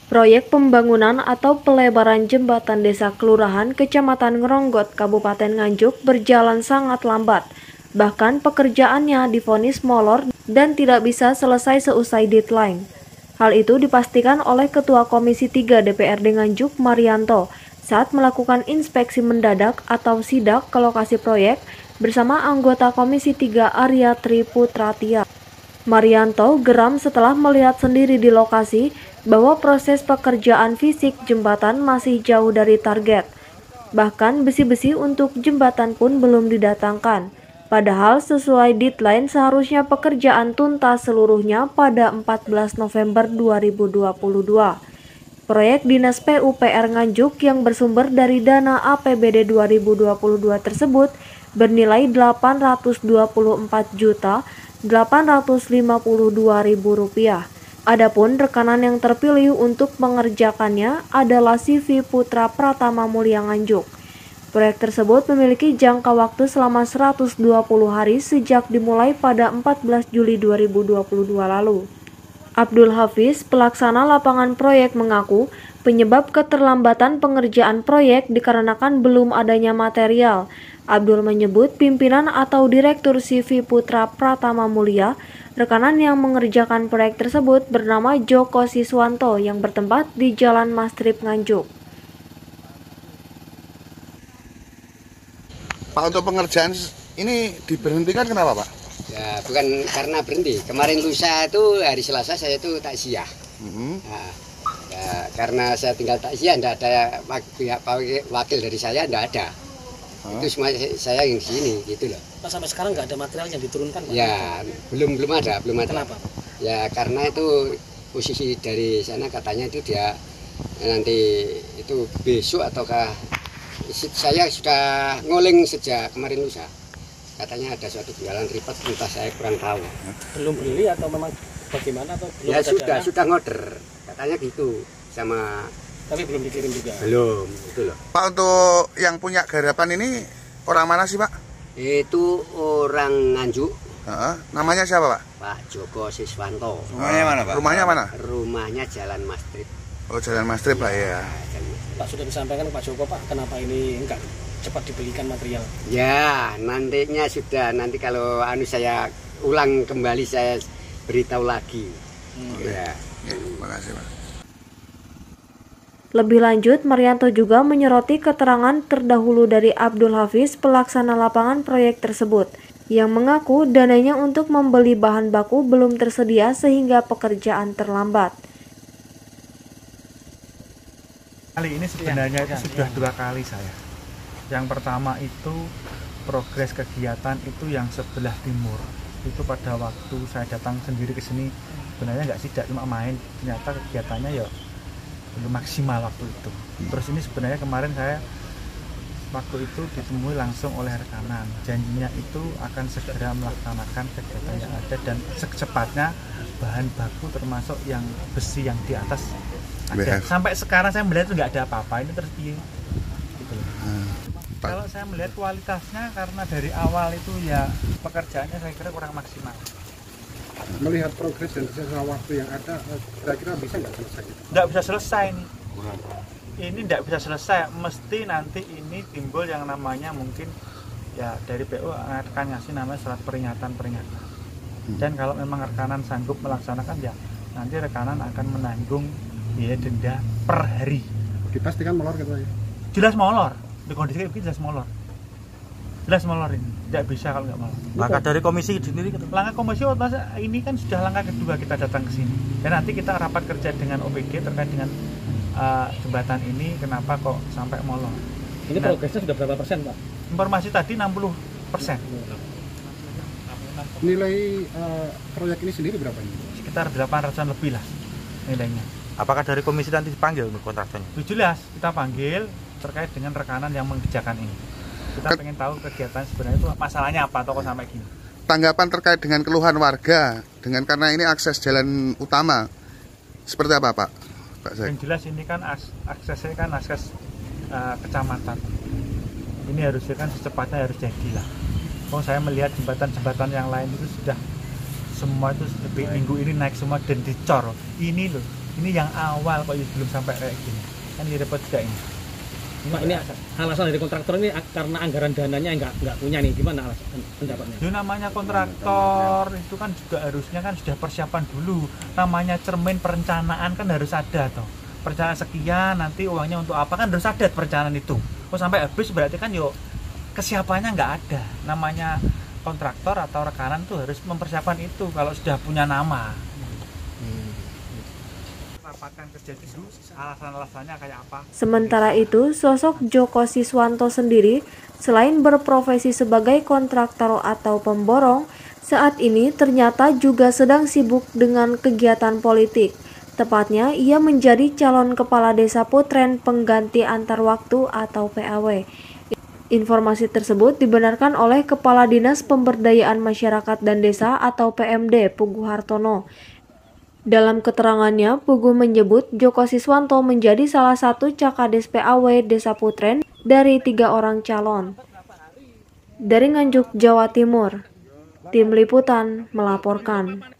Proyek pembangunan atau pelebaran jembatan desa kelurahan Kecamatan Ngeronggot, Kabupaten Nganjuk berjalan sangat lambat. Bahkan pekerjaannya divonis molor dan tidak bisa selesai seusai deadline. Hal itu dipastikan oleh Ketua Komisi 3 DPRD Nganjuk, Marianto, saat melakukan inspeksi mendadak atau sidak ke lokasi proyek bersama anggota Komisi 3 Arya Triputratia. Marianto geram setelah melihat sendiri di lokasi bahwa proses pekerjaan fisik jembatan masih jauh dari target. Bahkan besi-besi untuk jembatan pun belum didatangkan. Padahal sesuai deadline seharusnya pekerjaan tuntas seluruhnya pada 14 November 2022. Proyek Dinas PUPR Nganjuk yang bersumber dari dana APBD 2022 tersebut bernilai Rp824.852.000. Adapun rekanan yang terpilih untuk mengerjakannya adalah CV Putra Pratama Mulia Nganjuk. Proyek tersebut memiliki jangka waktu selama 120 hari sejak dimulai pada 14 Juli 2022 lalu. Abdul Hafiz, pelaksana lapangan proyek, mengaku penyebab keterlambatan pengerjaan proyek dikarenakan belum adanya material. Abdul menyebut pimpinan atau Direktur CV Putra Pratama Mulia, rekanan yang mengerjakan proyek tersebut bernama Joko Siswanto yang bertempat di Jalan Mastrip Nganjuk. Pak, untuk pengerjaan ini diberhentikan kenapa, Pak? Ya, bukan karena berhenti. Kemarin lusa itu hari Selasa saya itu takziah. Nah, ya, karena saya tinggal takziah, tidak ada pihak wakil dari saya, tidak ada. Itu semua saya yang di sini, gitu loh. Pak, sampai sekarang nggak ada material yang diturunkan, Pak? Ya, belum ada. Kenapa? Ya, karena itu posisi dari sana katanya itu dia nanti itu besok ataukah saya sudah ngoling sejak kemarin lusa. Katanya ada suatu jualan ribet, entah saya kurang tahu. Belum beli atau memang bagaimana atau belum? Ya ada sudah ngoder, katanya gitu sama. Tapi belum dikirim juga. Belum, itu loh. Pak, untuk yang punya garapan ini orang mana sih, Pak? Itu orang Nganjuk. Namanya siapa, Pak? Pak Joko Siswanto. Rumahnya mana, Pak? Rumahnya mana? Rumahnya Jalan Mastrip. Oh, Jalan Mastrip lah ya. Pak, sudah disampaikan ke Pak Joko, Pak, kenapa ini enggak cepat dibelikan material? Ya, nantinya sudah, nanti kalau saya ulang kembali saya beritahu lagi. Ya. Terima kasih, Pak. Lebih lanjut, Marianto juga menyoroti keterangan terdahulu dari Abdul Hafiz, pelaksana lapangan proyek tersebut, yang mengaku dananya untuk membeli bahan baku belum tersedia sehingga pekerjaan terlambat. Kali ini sebenarnya itu sudah dua kali saya. Yang pertama itu progres kegiatan itu yang sebelah timur. Itu pada waktu saya datang sendiri ke sini, sebenarnya nggak sidak, cuma main. Ternyata kegiatannya ya belum maksimal waktu itu. Terus ini sebenarnya kemarin saya waktu itu ditemui langsung oleh rekanan. Janjinya itu akan segera melaksanakan kegiatan yang ada dan secepatnya bahan baku termasuk yang besi yang di atas ada. Sampai sekarang saya melihat itu nggak ada apa-apa. Ini terus gitu. Kalau saya melihat kualitasnya, karena dari awal itu ya pekerjaannya saya kira kurang maksimal. Melihat progres dan sisa waktu yang ada, kira-kira bisa nggak selesai? Nggak bisa selesai ini. Ini nggak bisa selesai. Mesti nanti ini timbul yang namanya mungkin ya dari PU akan ngasih namanya surat peringatan. Dan kalau memang rekanan sanggup melaksanakan, ya nanti rekanan akan menanggung biaya denda per hari. Dipastikan molor katanya? Jelas molor. Di kondisi kayak begini jelas molor ini, tidak bisa kalau nggak molor. Langkah dari komisi sendiri, langkah komisi ini kan sudah langkah kedua kita datang ke sini, dan nanti kita rapat kerja dengan OPD terkait dengan jembatan ini, kenapa kok sampai molor. Ini progresnya sudah berapa persen, Pak? Informasi tadi 60%. Nilai proyek ini sendiri berapa ini? Sekitar 800-an lebih lah nilainya. Apakah dari komisi nanti dipanggil untuk kontraktornya? Jelas kita panggil terkait dengan rekanan yang mengerjakan ini. Kita pengen tahu kegiatan sebenarnya itu masalahnya apa atau kok sampai gini. Tanggapan terkait dengan keluhan warga dengan karena ini akses jalan utama seperti apa, Pak? Yang jelas ini kan aksesnya kan akses kecamatan. Ini harusnya kan secepatnya harus jadilah. Oh, saya melihat jembatan-jembatan yang lain itu sudah semua itu minggu ini naik semua dan dicor. Ini loh Ini yang awal kok belum sampai kayak gini. Kan ini repot juga ini. Pak, ini alasan dari kontraktor ini karena anggaran dananya nggak punya nih, gimana alasan pendapatnya? Itu namanya kontraktor itu kan juga harusnya kan sudah persiapan dulu. Namanya cermin perencanaan kan harus ada toh. Perencanaan sekian nanti uangnya untuk apa kan harus ada perencanaan itu. Oh sampai habis berarti kan yuk kesiapannya nggak ada. Namanya kontraktor atau rekanan tuh harus mempersiapkan itu kalau sudah punya nama. Alasan-alasannya kayak apa? Sementara itu, sosok Joko Siswanto sendiri selain berprofesi sebagai kontraktor atau pemborong, saat ini ternyata juga sedang sibuk dengan kegiatan politik. Tepatnya, ia menjadi calon kepala desa Putren pengganti antar waktu atau PAW. Informasi tersebut dibenarkan oleh Kepala Dinas Pemberdayaan Masyarakat dan Desa atau PMD Pugu Hartono. Dalam keterangannya, Pugu menyebut Joko Siswanto menjadi salah satu Cakades PAW Desa Putren dari 3 orang calon. Dari Nganjuk, Jawa Timur, Tim Liputan melaporkan.